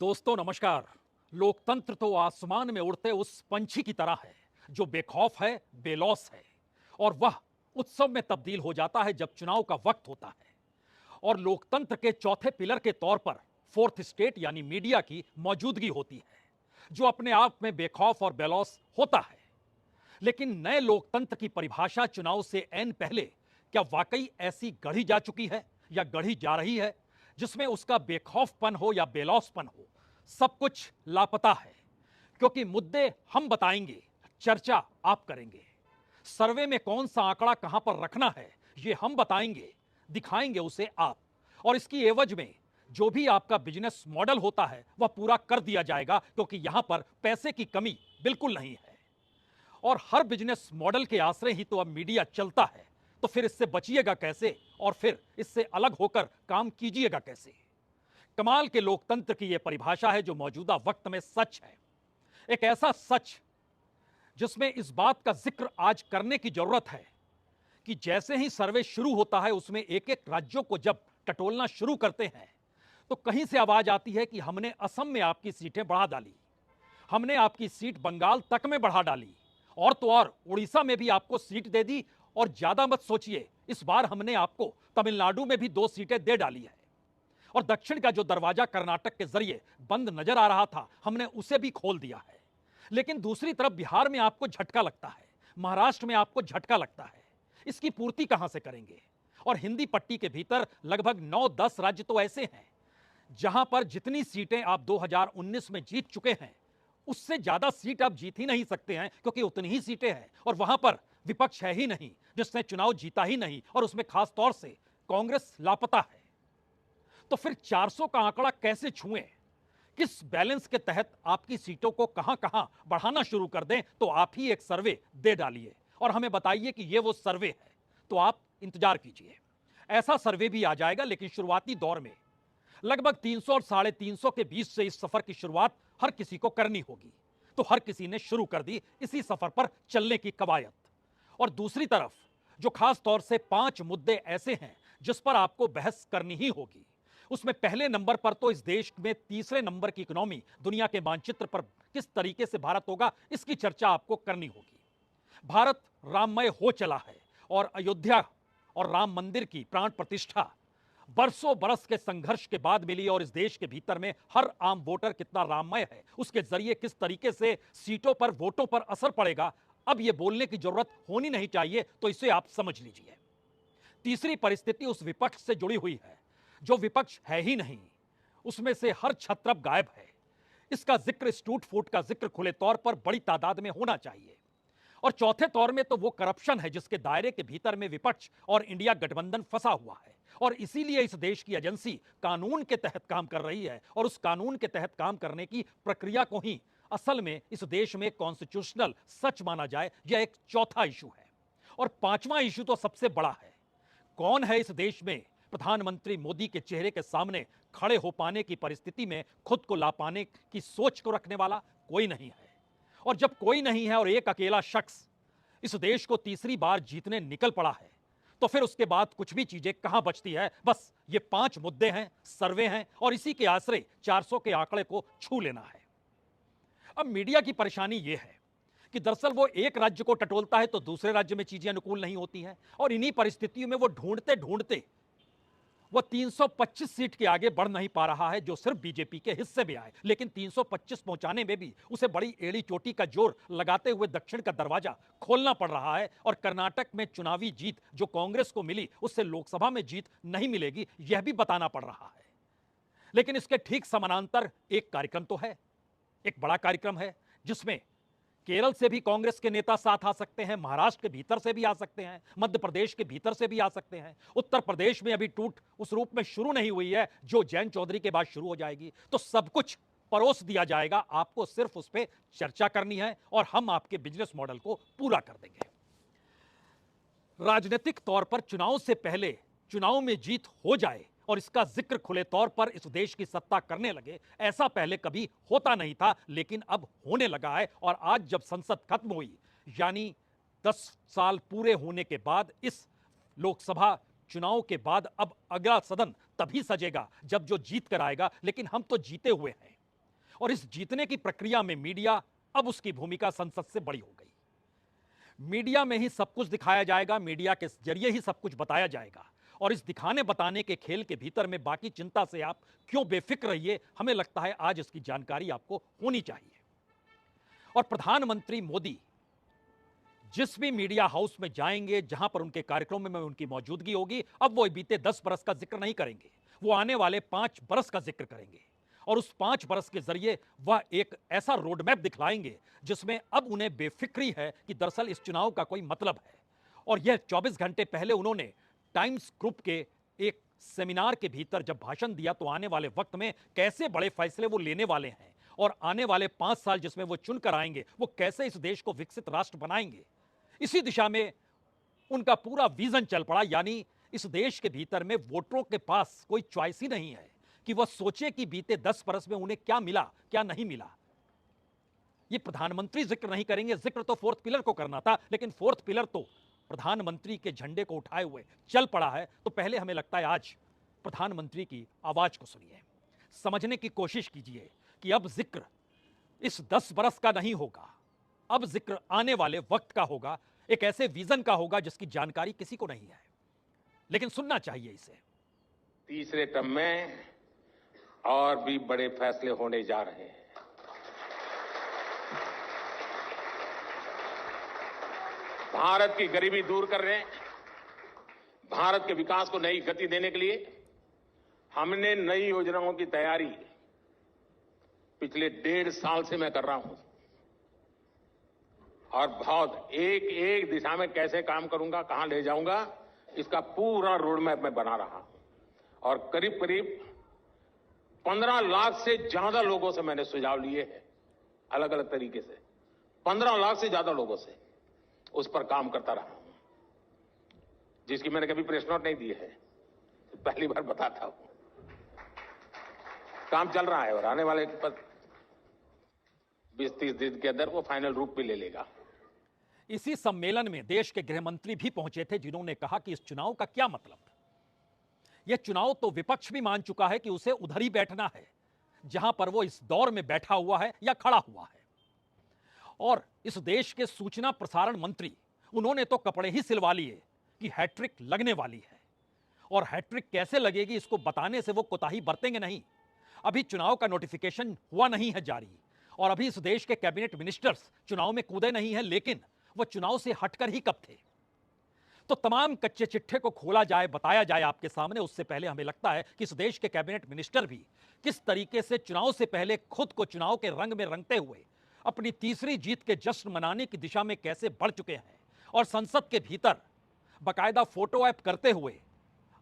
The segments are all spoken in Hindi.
दोस्तों नमस्कार। लोकतंत्र तो आसमान में उड़ते उस पंछी की तरह है जो बेखौफ है, बेलौस है, और वह उत्सव में तब्दील हो जाता है जब चुनाव का वक्त होता है। और लोकतंत्र के चौथे पिलर के तौर पर फोर्थ स्टेट यानी मीडिया की मौजूदगी होती है, जो अपने आप में बेखौफ और बेलौस होता है। लेकिन नए लोकतंत्र की परिभाषा चुनाव से ऐन पहले क्या वाकई ऐसी गढ़ी जा चुकी है या गढ़ी जा रही है, जिसमें उसका बेखौफपन हो या बेलौसपन हो, सब कुछ लापता है। क्योंकि मुद्दे हम बताएंगे, चर्चा आप करेंगे। सर्वे में कौन सा आंकड़ा कहां पर रखना है ये हम बताएंगे, दिखाएंगे उसे आप। और इसकी एवज में जो भी आपका बिजनेस मॉडल होता है वह पूरा कर दिया जाएगा, क्योंकि यहां पर पैसे की कमी बिल्कुल नहीं है। और हर बिजनेस मॉडल के आश्रय ही तो अब मीडिया चलता है, तो फिर इससे बचिएगा कैसे और फिर इससे अलग होकर काम कीजिएगा कैसे। कमाल के लोकतंत्र की यह परिभाषा है जो मौजूदा वक्त में सच है। एक ऐसा सच जिसमें इस बात का जिक्र आज करने की जरूरत है कि जैसे ही सर्वे शुरू होता है उसमें एक एक राज्यों को जब टटोलना शुरू करते हैं तो कहीं से आवाज आती है कि हमने असम में आपकी सीटें बढ़ा डाली, हमने आपकी सीट बंगाल तक में बढ़ा डाली, और तो और उड़ीसा में भी आपको सीट दे दी, और ज्यादा मत सोचिए, इस बार हमने आपको तमिलनाडु में भी 2 सीटें दे डाली है। और दक्षिण का जो दरवाजा कर्नाटक के जरिए बंद नजर आ रहा था, हमने उसे भी खोल दिया है। लेकिन दूसरी तरफ बिहार में आपको झटका लगता है, महाराष्ट्र में आपको झटका लगता है। इसकी पूर्ति कहां से करेंगे? और हिंदी पट्टी के भीतर लगभग 9-10 राज्य तो ऐसे हैं जहां पर जितनी सीटें आप 2019 में जीत चुके हैं उससे ज्यादा सीट आप जीत ही नहीं सकते हैं, क्योंकि उतनी ही सीटें हैं और वहां पर विपक्ष है ही नहीं जिसने चुनाव जीता ही नहीं, और उसमें खास तौर से कांग्रेस लापता है। तो फिर 400 का आंकड़ा कैसे छुएं? किस बैलेंस के तहत आपकी सीटों को कहां कहां बढ़ाना शुरू कर दें? तो आप ही एक सर्वे दे डालिए और हमें बताइए कि यह वो सर्वे है। तो आप इंतजार कीजिए, ऐसा सर्वे भी आ जाएगा। लेकिन शुरुआती दौर में लगभग 300 और 350 के बीच से इस सफर की शुरुआत हर किसी को करनी होगी। तो हर किसी ने शुरू कर दी इसी सफर पर चलने की कवायद। और दूसरी तरफ जो खास तौर से 5 मुद्दे ऐसे हैं जिस पर आपको बहस करनी ही होगी, उसमें पहले नंबर पर तो इस देश में तीसरे नंबर की इकोनॉमी दुनिया के मानचित्र पर किस तरीके से भारत होगा, इसकी चर्चा आपको करनी होगी। भारत राममय हो चला है और अयोध्या और राम मंदिर की प्राण प्रतिष्ठा बरसों बरस के संघर्ष के बाद मिली, और इस देश के भीतर में हर आम वोटर कितना राममय है, उसके जरिए किस तरीके से सीटों पर, वोटों पर असर पड़ेगा, अब यह बोलने की जरूरत होनी नहीं चाहिए। तो इसे आप समझ लीजिए। तीसरी परिस्थिति उस विपक्ष से जुड़ी हुई है जो विपक्ष है ही नहीं, उसमें से हर छत्रप गायब है। इसका जिक्र, इस टूट फूट का जिक्र खुले तौर पर बड़ी तादाद में होना चाहिए। और चौथे तौर में तो वो करप्शन है जिसके दायरे के भीतर में विपक्ष और इंडिया गठबंधन फंसा हुआ है, और इसीलिए इस देश की एजेंसी कानून के तहत काम कर रही है, और उस कानून के तहत काम करने की प्रक्रिया को ही असल में इस देश में कॉन्स्टिट्यूशनल सच माना जाए, यह एक चौथा इशू है। और पांचवा इशू तो सबसे बड़ा है। कौन है इस देश में प्रधानमंत्री मोदी के चेहरे के सामने खड़े हो पाने की परिस्थिति में खुद को ला पाने की सोच को रखने वाला? कोई नहीं है। और जब कोई नहीं है और एक अकेला शख्स इस देश को तीसरी बार जीतने निकल पड़ा है, तो फिर उसके बाद कुछ भी चीजें कहां बचती है? बस ये 5 मुद्दे हैं, सर्वे हैं, और इसी के आश्रय 400 के आंकड़े को छू लेना है। अब मीडिया की परेशानी यह है कि दरअसल वो एक राज्य को टटोलता है तो दूसरे राज्य में चीजें अनुकूल नहीं होती हैं, और इन्हीं परिस्थितियों में वो ढूंढते ढूंढते वो 325 सीट के आगे बढ़ नहीं पा रहा है जो सिर्फ बीजेपी के हिस्से में आए। लेकिन 325 पहुंचाने में भी उसे बड़ी एड़ी चोटी का जोर लगाते हुए दक्षिण का दरवाजा खोलना पड़ रहा है। और कर्नाटक में चुनावी जीत जो कांग्रेस को मिली उससे लोकसभा में जीत नहीं मिलेगी, यह भी बताना पड़ रहा है। लेकिन इसके ठीक समानांतर एक कार्यक्रम तो है, एक बड़ा कार्यक्रम है जिसमें केरल से भी कांग्रेस के नेता साथ आ सकते हैं, महाराष्ट्र के भीतर से भी आ सकते हैं, मध्य प्रदेश के भीतर से भी आ सकते हैं। उत्तर प्रदेश में अभी टूट उस रूप में शुरू नहीं हुई है जो जैन चौधरी के बाद शुरू हो जाएगी। तो सब कुछ परोस दिया जाएगा, आपको सिर्फ उस पर चर्चा करनी है और हम आपके बिजनेस मॉडल को पूरा कर देंगे। राजनीतिक तौर पर चुनाव से पहले चुनाव में जीत हो जाए और इसका जिक्र खुले तौर पर इस देश की सत्ता करने लगे, ऐसा पहले कभी होता नहीं था, लेकिन अब होने लगा है। और आज जब संसद खत्म हुई, यानी 10 साल पूरे होने के बाद, इस लोकसभा चुनाव के बाद अब अगला सदन तभी सजेगा जब जो जीत कर आएगा। लेकिन हम तो जीते हुए हैं, और इस जीतने की प्रक्रिया में मीडिया अब उसकी भूमिका संसद से बड़ी हो गई। मीडिया में ही सब कुछ दिखाया जाएगा, मीडिया के जरिए ही सब कुछ बताया जाएगा, और इस दिखाने बताने के खेल के भीतर में बाकी चिंता से आप क्यों बेफिक्र रहिए, हमें लगता है आज इसकी जानकारी आपको होनी चाहिए। और प्रधानमंत्री मोदी जिस भी मीडिया हाउस में जाएंगे, जहां पर उनके कार्यक्रम में उनकी मौजूदगी होगी, अब वो बीते 10 बरस का जिक्र नहीं करेंगे, वो आने वाले 5 बरस का जिक्र करेंगे। और उस 5 बरस के जरिए वह एक ऐसा रोडमैप दिखलाएंगे जिसमें अब उन्हें बेफिक्री है कि दरअसल इस चुनाव का कोई मतलब है। और यह 24 घंटे पहले उन्होंने टाइम्स ग्रुप के एक सेमिनार के भीतर जब भाषण दिया, तो आने वाले वक्त में कैसे बड़े फैसले वो लेने वाले हैं और आने वाले 5 साल जिसमें वो चुनकर आएंगे, वो कैसे इस देश को विकसित राष्ट्र बनाएंगे, इसी दिशा में उनका पूरा विजन चल पड़ा। यानी इस देश के भीतर में वोटरों के पास कोई चॉइस ही नहीं है कि वह सोचे कि बीते 10 बरस में उन्हें क्या मिला, क्या नहीं मिला। ये प्रधानमंत्री जिक्र नहीं करेंगे, जिक्र तो 4th पिलर को करना था, लेकिन 4th पिलर तो प्रधानमंत्री के झंडे को उठाए हुए चल पड़ा है। तो पहले हमें लगता है आज प्रधानमंत्री की आवाज को सुनिए, समझने की कोशिश कीजिए कि अब जिक्र इस 10 बरस का नहीं होगा, अब जिक्र आने वाले वक्त का होगा, एक ऐसे विजन का होगा जिसकी जानकारी किसी को नहीं है, लेकिन सुनना चाहिए इसे। तीसरे टर्म में और भी बड़े फैसले होने जा रहे हैं। भारत की गरीबी दूर करने, भारत के विकास को नई गति देने के लिए हमने नई योजनाओं की तैयारी पिछले 1.5 साल से मैं कर रहा हूं, और बहुत एक दिशा में कैसे काम करूंगा, कहां ले जाऊंगा, इसका पूरा रोडमैप मैं बना रहा हूं। और करीब करीब 15 लाख से ज्यादा लोगों से मैंने सुझाव लिए हैं, अलग अलग तरीके से 15 लाख से ज्यादा लोगों से उस पर काम करता रहा हूं, जिसकी मैंने कभी प्रेस नोट नहीं दी है, पहली बार बताता हूं। काम चल रहा है और आने वाले 20-30 दिन के अंदर वो फाइनल रूप भी ले लेगा। इसी सम्मेलन में देश के गृह मंत्री भी पहुंचे थे, जिन्होंने कहा कि इस चुनाव का क्या मतलब। यह चुनाव तो विपक्ष भी मान चुका है कि उसे उधर ही बैठना है जहां पर वो इस दौर में बैठा हुआ है या खड़ा हुआ है। और इस देश के सूचना प्रसारण मंत्री, उन्होंने तो कपड़े ही सिलवा लिए कि हैट्रिक लगने वाली है, और हैट्रिक कैसे लगेगी इसको बताने से वो कोताही बरतेंगे नहीं। अभी चुनाव का नोटिफिकेशन हुआ नहीं है जारी, और अभी इस देश के कैबिनेट मिनिस्टर्स चुनाव में कूदे नहीं है, लेकिन वह चुनाव से हटकर ही कब थे। तो तमाम कच्चे चिट्ठे को खोला जाए, बताया जाए आपके सामने, उससे पहले हमें लगता है कि इस देश के कैबिनेट मिनिस्टर भी किस तरीके से चुनाव से पहले खुद को चुनाव के रंग में रंगते हुए अपनी तीसरी जीत के जश्न मनाने की दिशा में कैसे बढ़ चुके हैं, और संसद के भीतर बाकायदा फोटो ऐप करते हुए,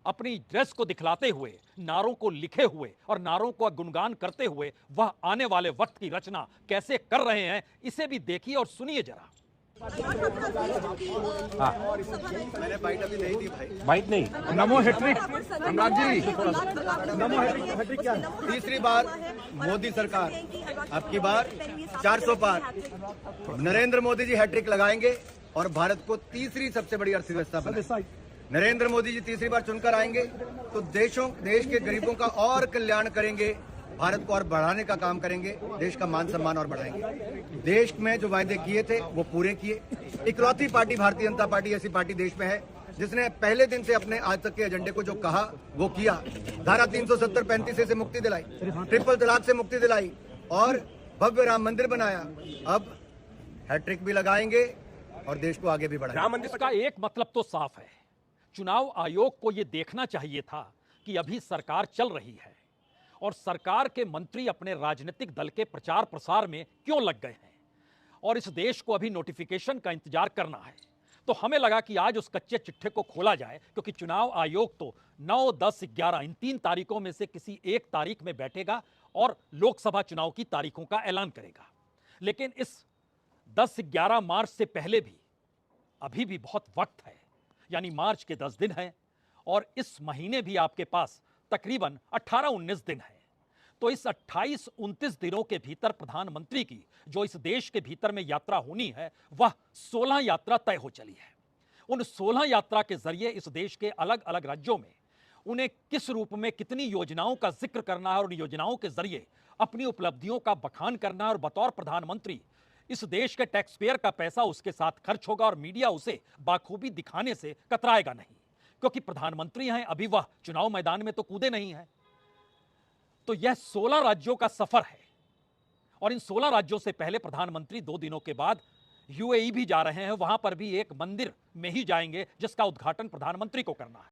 अपनी ड्रेस को दिखलाते हुए, नारों को लिखे हुए और नारों को गुणगान करते हुए वह आने वाले वक्त की रचना कैसे कर रहे हैं, इसे भी देखिए और सुनिए जरा। मैंने बाइट अभी नहीं दी भाई। बाइट नहीं। नमो हैट्रिक अनुराग जी, नमो हैट्रिक क्या है? तीसरी बार मोदी सरकार, अब की बार 400 पार नरेंद्र मोदी जी हैट्रिक लगाएंगे और भारत को तीसरी सबसे बड़ी अर्थव्यवस्था बनाएंगे। नरेंद्र मोदी जी तीसरी बार चुनकर आएंगे तो देश के गरीबों का और कल्याण करेंगे, भारत को और बढ़ाने का काम करेंगे, देश का मान सम्मान और बढ़ाएंगे। देश में जो वायदे किए थे वो पूरे किए। इकलौती पार्टी भारतीय जनता पार्टी ऐसी पार्टी देश में है जिसने पहले दिन से अपने आज तक के एजेंडे को जो कहा वो किया। धारा 370-35 से मुक्ति दिलाई, ट्रिपल तलाक से मुक्ति दिलाई और भव्य राम मंदिर बनाया। अब हैट्रिक भी लगाएंगे और देश को आगे भी बढ़ाएंगे। इसका एक मतलब तो साफ है, चुनाव आयोग को यह देखना चाहिए था कि अभी सरकार चल रही है और सरकार के मंत्री अपने राजनीतिक दल के प्रचार प्रसार में क्यों लग गए हैं, और इस देश को अभी नोटिफिकेशन का इंतजार करना है। तो हमें लगा कि आज उस कच्चे चिट्ठे को खोला जाए, क्योंकि चुनाव आयोग तो 9, 10, 11 इन 3 तारीखों में से किसी एक तारीख में बैठेगा और लोकसभा चुनाव की तारीखों का ऐलान करेगा। लेकिन इस 10-11 मार्च से पहले भी अभी भी बहुत वक्त है, यानी मार्च के 10 दिन हैं और इस महीने भी आपके पास तकरीबन 18-19 दिन है। तो इस 28-29 दिनों के भीतर प्रधानमंत्री की जो इस देश के भीतर में यात्रा होनी है, वह 16 यात्रा तय हो चली है। उन 16 यात्रा के जरिए इस देश के अलग अलग राज्यों में उन्हें किस रूप में कितनी योजनाओं का जिक्र करना है और उन योजनाओं के जरिए अपनी उपलब्धियों का बखान करना है। और बतौर प्रधानमंत्री इस देश के टैक्स पेयर का पैसा उसके साथ खर्च होगा और मीडिया उसे बाखूबी दिखाने से कतराएगा नहीं, क्योंकि प्रधानमंत्री हैं, अभी वह चुनाव मैदान में तो कूदे नहीं हैं। तो यह 16 राज्यों का सफर है और इन 16 राज्यों से पहले प्रधानमंत्री 2 दिनों के बाद यूएई भी जा रहे हैं। वहां पर भी एक मंदिर में ही जाएंगे जिसका उद्घाटन प्रधानमंत्री को करना है।